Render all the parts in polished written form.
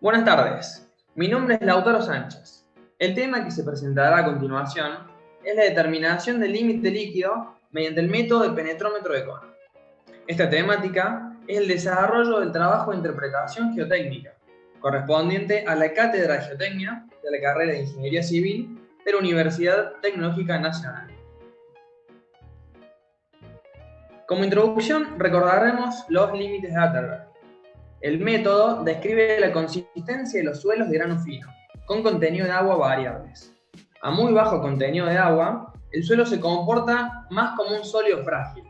Buenas tardes, mi nombre es Lautaro Sánchez. El tema que se presentará a continuación es la determinación del límite líquido mediante el método de penetrómetro de cono. Esta temática es el desarrollo del trabajo de interpretación geotécnica, correspondiente a la Cátedra de Geotecnia de la carrera de Ingeniería Civil de la Universidad Tecnológica Nacional. Como introducción recordaremos los límites de Atterberg. El método describe la consistencia de los suelos de grano fino, con contenido de agua variables. A muy bajo contenido de agua, el suelo se comporta más como un sólido frágil.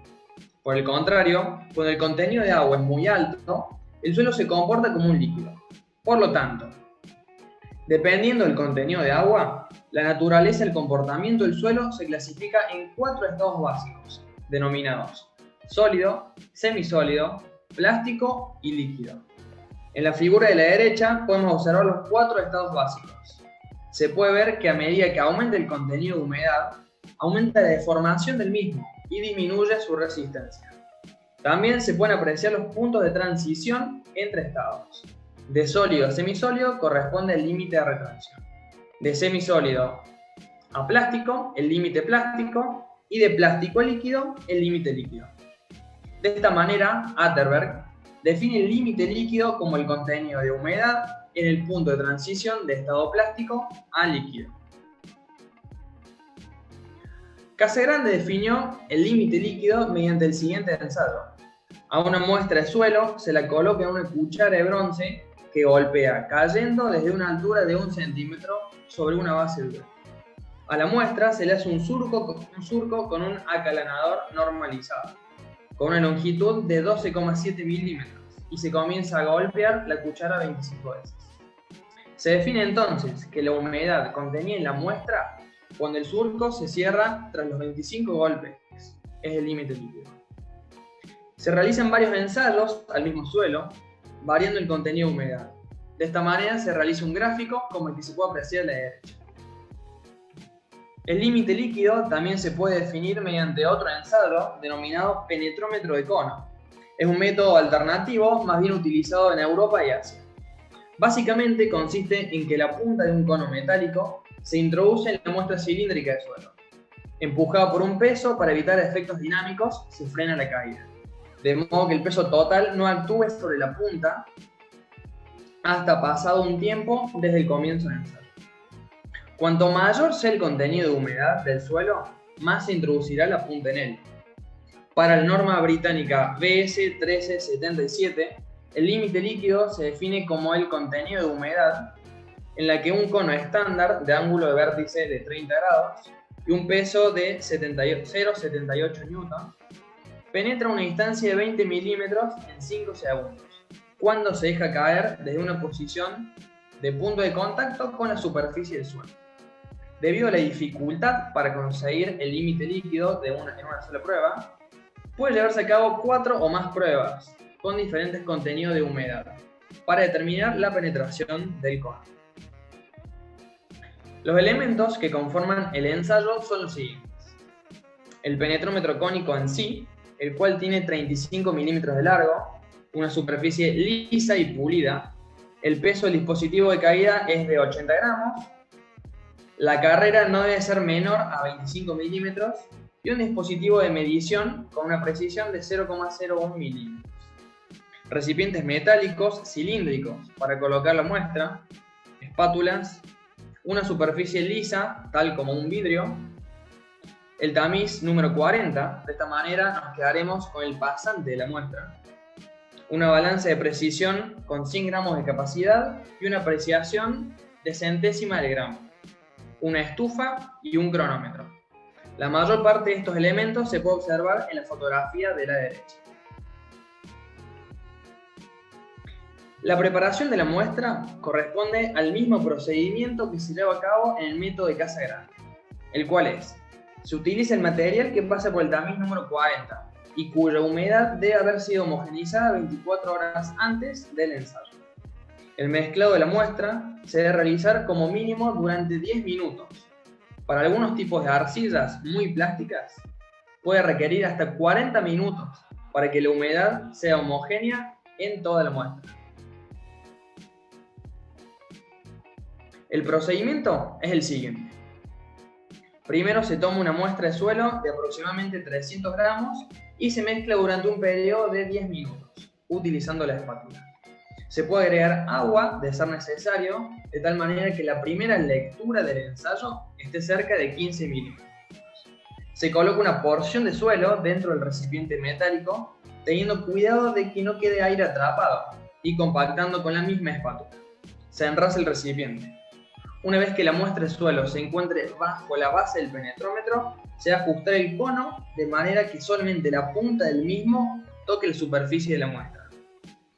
Por el contrario, cuando el contenido de agua es muy alto, el suelo se comporta como un líquido. Por lo tanto, dependiendo del contenido de agua, la naturaleza y el comportamiento del suelo se clasifica en 4 estados básicos, denominados sólido, semisólido, plástico y líquido. En la figura de la derecha podemos observar los 4 estados básicos. Se puede ver que a medida que aumenta el contenido de humedad, aumenta la deformación del mismo y disminuye su resistencia. También se pueden apreciar los puntos de transición entre estados. De sólido a semisólido corresponde el límite de retracción. De semisólido a plástico, el límite plástico, y de plástico a líquido, el límite líquido. De esta manera, Atterberg define el límite líquido como el contenido de humedad en el punto de transición de estado plástico a líquido. Casagrande definió el límite líquido mediante el siguiente ensayo. A una muestra de suelo se la coloca en una cuchara de bronce que golpea cayendo desde una altura de 1 centímetro sobre una base dura. A la muestra se le hace un surco con un acalanador normalizado, con una longitud de 12,7 milímetros, y se comienza a golpear la cuchara 25 veces. Se define entonces que la humedad contenida en la muestra cuando el surco se cierra tras los 25 golpes, es el límite líquido. Se realizan varios ensayos al mismo suelo, variando el contenido de humedad. De esta manera se realiza un gráfico como el que se puede apreciar a la derecha. El límite líquido también se puede definir mediante otro ensayo denominado penetrómetro de cono. Es un método alternativo más bien utilizado en Europa y Asia. Básicamente consiste en que la punta de un cono metálico se introduce en la muestra cilíndrica de suelo. Empujado por un peso para evitar efectos dinámicos, se frena la caída, de modo que el peso total no actúe sobre la punta hasta pasado un tiempo desde el comienzo del ensayo. Cuanto mayor sea el contenido de humedad del suelo, más se introducirá la punta en él. Para la norma británica BS 1377, el límite líquido se define como el contenido de humedad en la que un cono estándar de ángulo de vértice de 30 grados y un peso de 0,78 Newton penetra una distancia de 20 milímetros en 5 segundos, cuando se deja caer desde una posición de punto de contacto con la superficie del suelo. Debido a la dificultad para conseguir el límite líquido en una sola prueba, puede llevarse a cabo 4 o más pruebas con diferentes contenidos de humedad para determinar la penetración del cono. Los elementos que conforman el ensayo son los siguientes. El penetrómetro cónico en sí, el cual tiene 35 milímetros de largo, una superficie lisa y pulida. El peso del dispositivo de caída es de 80 gramos. La carrera no debe ser menor a 25 milímetros y un dispositivo de medición con una precisión de 0,01 milímetros. Recipientes metálicos cilíndricos para colocar la muestra, espátulas, una superficie lisa, tal como un vidrio, el tamiz número 40, de esta manera nos quedaremos con el pasante de la muestra, una balanza de precisión con 100 gramos de capacidad y una apreciación de centésima de gramo, una estufa y un cronómetro. La mayor parte de estos elementos se puede observar en la fotografía de la derecha. La preparación de la muestra corresponde al mismo procedimiento que se lleva a cabo en el método de Casagrande, el cual es: se utiliza el material que pasa por el tamiz número 40 y cuya humedad debe haber sido homogeneizada 24 horas antes del ensayo. El mezclado de la muestra se debe realizar como mínimo durante 10 minutos. Para algunos tipos de arcillas muy plásticas, puede requerir hasta 40 minutos para que la humedad sea homogénea en toda la muestra. El procedimiento es el siguiente. Primero se toma una muestra de suelo de aproximadamente 300 gramos y se mezcla durante un periodo de 10 minutos, utilizando la espátula. Se puede agregar agua de ser necesario, de tal manera que la primera lectura del ensayo esté cerca de 15 milímetros. Se coloca una porción de suelo dentro del recipiente metálico, teniendo cuidado de que no quede aire atrapado y compactando con la misma espátula. Se enrasa el recipiente. Una vez que la muestra de suelo se encuentre bajo la base del penetrómetro, se va a ajustar el cono de manera que solamente la punta del mismo toque la superficie de la muestra.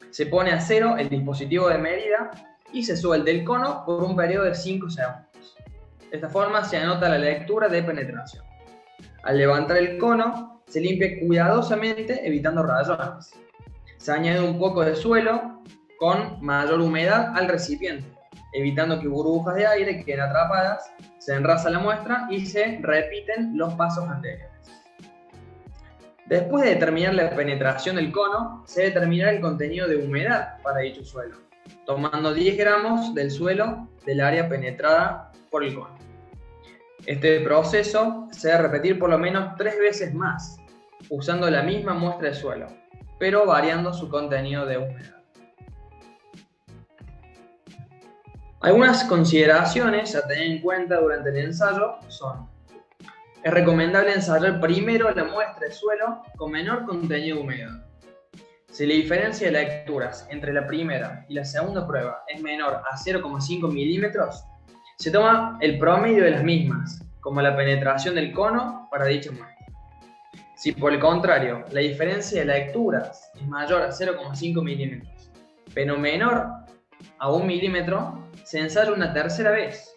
Se pone a cero el dispositivo de medida y se suelta el cono por un periodo de 5 segundos. De esta forma se anota la lectura de penetración. Al levantar el cono, se limpia cuidadosamente evitando rayones. Se añade un poco de suelo con mayor humedad al recipiente, evitando que burbujas de aire queden atrapadas. Se enrasa la muestra y se repiten los pasos anteriores. Después de determinar la penetración del cono, se determinará el contenido de humedad para dicho suelo, tomando 10 gramos del suelo del área penetrada por el cono. Este proceso se debe repetir por lo menos 3 veces más, usando la misma muestra de suelo, pero variando su contenido de humedad. Algunas consideraciones a tener en cuenta durante el ensayo son: es recomendable ensayar primero la muestra de suelo con menor contenido de humedad. Si la diferencia de lecturas entre la primera y la segunda prueba es menor a 0,5 milímetros, se toma el promedio de las mismas, como la penetración del cono para dicha muestra. Si por el contrario la diferencia de lecturas es mayor a 0,5 milímetros, pero menor a 1 milímetro, se ensaya una tercera vez.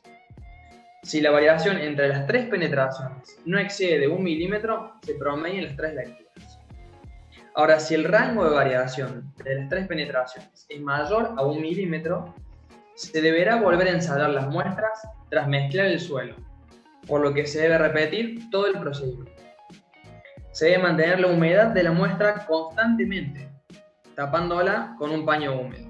Si la variación entre las 3 penetraciones no excede de 1 milímetro, se promedian las 3 lecturas. Ahora, si el rango de variación de las 3 penetraciones es mayor a 1 milímetro, se deberá volver a ensayar las muestras tras mezclar el suelo, por lo que se debe repetir todo el procedimiento. Se debe mantener la humedad de la muestra constantemente, tapándola con un paño húmedo.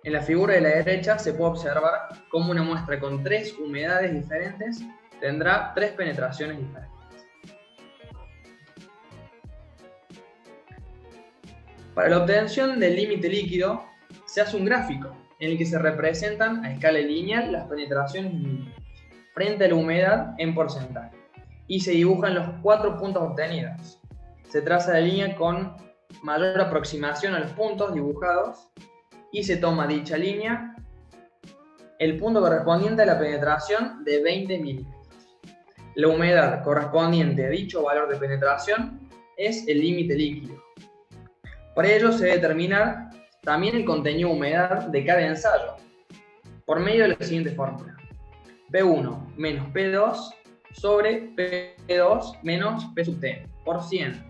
En la figura de la derecha se puede observar cómo una muestra con 3 humedades diferentes tendrá 3 penetraciones diferentes. Para la obtención del límite líquido, se hace un gráfico en el que se representan a escala lineal las penetraciones mínimas frente a la humedad en porcentaje y se dibujan los 4 puntos obtenidos. Se traza la línea con mayor aproximación a los puntos dibujados y se toma dicha línea el punto correspondiente a la penetración de 20 milímetros. La humedad correspondiente a dicho valor de penetración es el límite líquido. Para ello se debe determinar también el contenido de humedad de cada ensayo, por medio de la siguiente fórmula: P1 menos P2 sobre P2 menos P sub T por 100,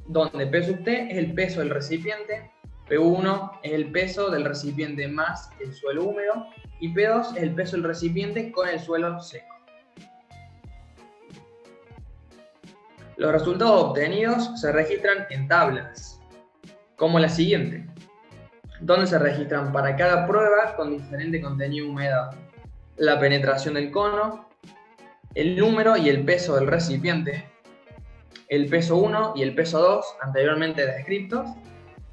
donde P sub T es el peso del recipiente, P1 es el peso del recipiente más el suelo húmedo y P2 es el peso del recipiente con el suelo seco. Los resultados obtenidos se registran en tablas, como la siguiente, donde se registran para cada prueba con diferente contenido de humedad la penetración del cono, el número y el peso del recipiente, el peso 1 y el peso 2 anteriormente descritos,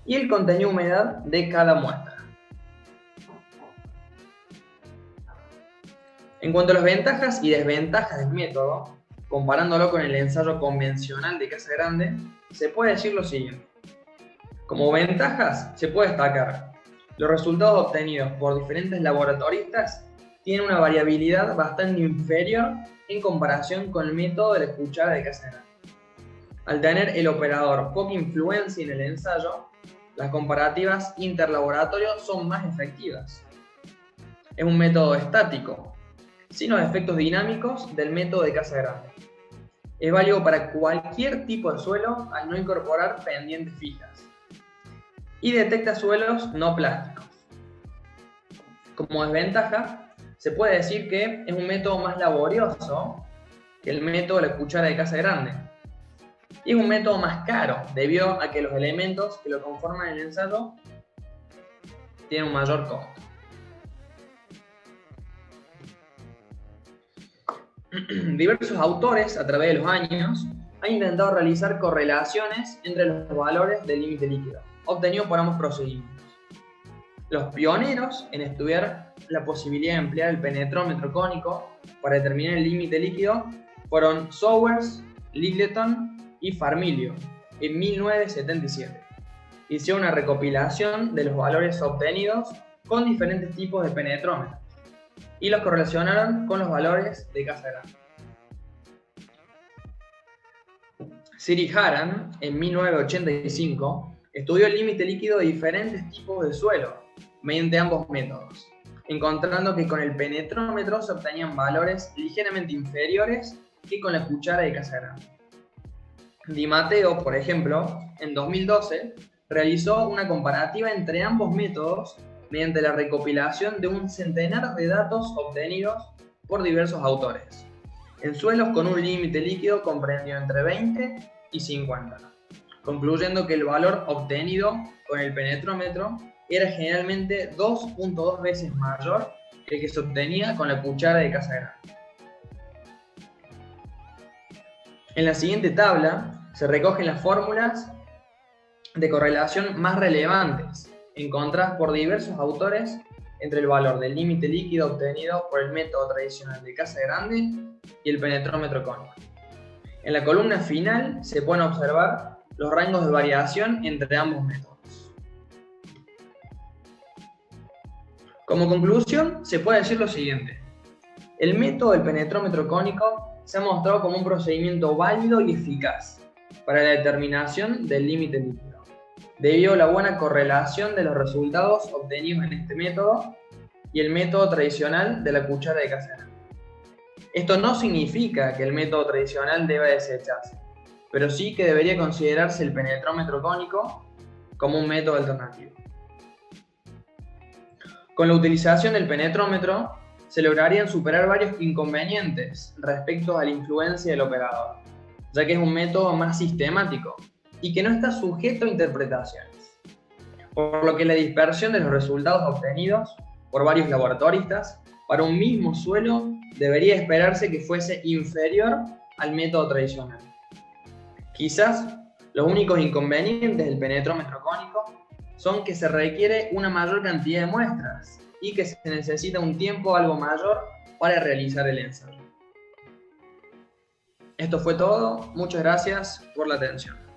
y el contenido de humedad de cada muestra. En cuanto a las ventajas y desventajas del método, comparándolo con el ensayo convencional de casa grande, se puede decir lo siguiente. Como ventajas, se puede destacar: los resultados obtenidos por diferentes laboratoristas tienen una variabilidad bastante inferior en comparación con el método de la cuchara de casa grande. Al tener el operador poca influencia en el ensayo, las comparativas interlaboratorio son más efectivas. Es un método estático, sin los efectos dinámicos del método de casa grande. Es válido para cualquier tipo de suelo al no incorporar pendientes fijas. Y detecta suelos no plásticos. Como desventaja, se puede decir que es un método más laborioso que el método de la cuchara de casa grande. Y es un método más caro, debido a que los elementos que lo conforman en el ensayo tienen un mayor costo. Diversos autores a través de los años han intentado realizar correlaciones entre los valores del límite líquido, obtenidos por ambos procedimientos. Los pioneros en estudiar la posibilidad de emplear el penetrómetro cónico para determinar el límite líquido fueron Sowers, Littleton y Farmilio en 1977. Hicieron una recopilación de los valores obtenidos con diferentes tipos de penetrómetros y los correlacionaron con los valores de Casagrande. Siriharan, en 1985, estudió el límite líquido de diferentes tipos de suelo mediante ambos métodos, encontrando que con el penetrómetro se obtenían valores ligeramente inferiores que con la cuchara de Casagrande. Di Matteo, por ejemplo, en 2012, realizó una comparativa entre ambos métodos mediante la recopilación de un centenar de datos obtenidos por diversos autores, en suelos con un límite líquido comprendido entre 20 y 50, concluyendo que el valor obtenido con el penetrómetro era generalmente 2.2 veces mayor que el que se obtenía con la cuchara de Casagrande. En la siguiente tabla se recogen las fórmulas de correlación más relevantes, encontradas por diversos autores entre el valor del límite líquido obtenido por el método tradicional de Casagrande y el penetrómetro cónico. En la columna final se pueden observar los rangos de variación entre ambos métodos. Como conclusión, se puede decir lo siguiente. El método del penetrómetro cónico se ha mostrado como un procedimiento válido y eficaz para la determinación del límite líquido, debido a la buena correlación de los resultados obtenidos en este método y el método tradicional de la cuchara de Casagrande. Esto no significa que el método tradicional deba desecharse, pero sí que debería considerarse el penetrómetro cónico como un método alternativo. Con la utilización del penetrómetro se lograrían superar varios inconvenientes respecto a la influencia del operador, ya que es un método más sistemático y que no está sujeto a interpretaciones, por lo que la dispersión de los resultados obtenidos por varios laboratoristas para un mismo suelo debería esperarse que fuese inferior al método tradicional. Quizás los únicos inconvenientes del penetrómetro cónico son que se requiere una mayor cantidad de muestras y que se necesita un tiempo algo mayor para realizar el ensayo. Esto fue todo, muchas gracias por la atención.